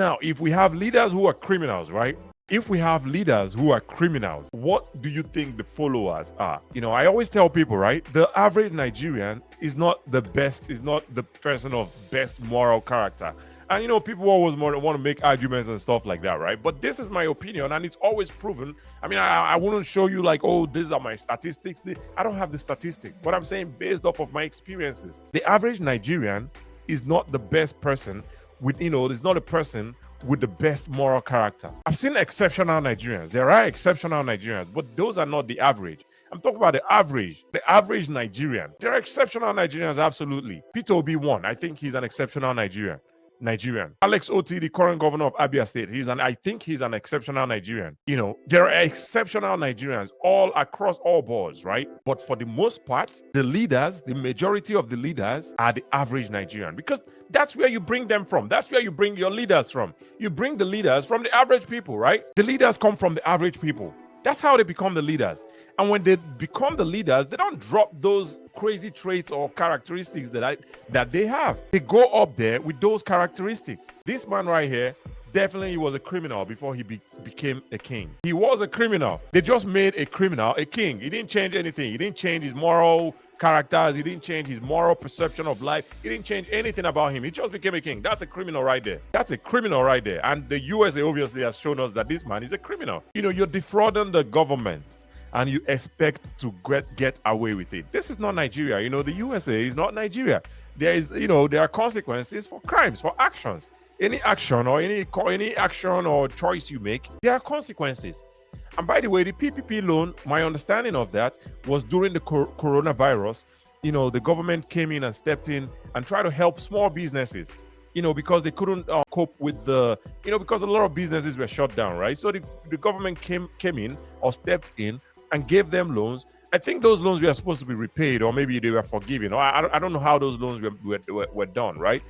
Now, if we have leaders who are criminals, right? If we have leaders who are criminals, what do you think the followers are? I always tell people, right? The average Nigerian is not the best, is not the person of best moral character. And people always want to make arguments and stuff like that, right? But this is my opinion, and it's always proven. I mean, I wouldn't show you like, oh, these are my statistics. I don't have the statistics, but I'm saying based off of my experiences, the average Nigerian is not the best person with, is not a person with the best moral character. I've seen exceptional Nigerians. There are exceptional Nigerians, but those are not the average. I'm talking about the average Nigerian. There are exceptional Nigerians, absolutely. Peter Obi won. I think he's an exceptional Nigerian. Alex Oti, the current governor of Abia State, I think he's an exceptional Nigerian. There are exceptional Nigerians all across all boards, right? But for the most part, the majority of the leaders are the average Nigerian, because that's where you bring them from. That's where you bring your leaders from. You bring the leaders from the average people, right? The leaders come from the average people. That's how they become the leaders. And when they become the leaders, they don't drop those crazy traits or characteristics that they have. They go up there with those characteristics. This man right here, definitely he was a criminal before he became a king. He was a criminal. They just made a criminal a king. He didn't change anything. He didn't change his moral characters. He didn't change his moral perception of life. He didn't change anything about him. He just became a king. That's a criminal right there. That's a criminal right there. And the USA obviously has shown us that this man is a criminal. You're defrauding the government and you expect to get away with it. This is not Nigeria. The USA is not Nigeria. There are consequences for crimes, for actions. Any action or any action or choice you make, there are consequences. And by the way, the PPP loan, my understanding of that was during the coronavirus. The government came in and stepped in and tried to help small businesses, because they couldn't cope with because a lot of businesses were shut down, right? So the government came in or stepped in and gave them loans. I think those loans were supposed to be repaid, or maybe they were forgiven. Or I don't know how those loans were done, right?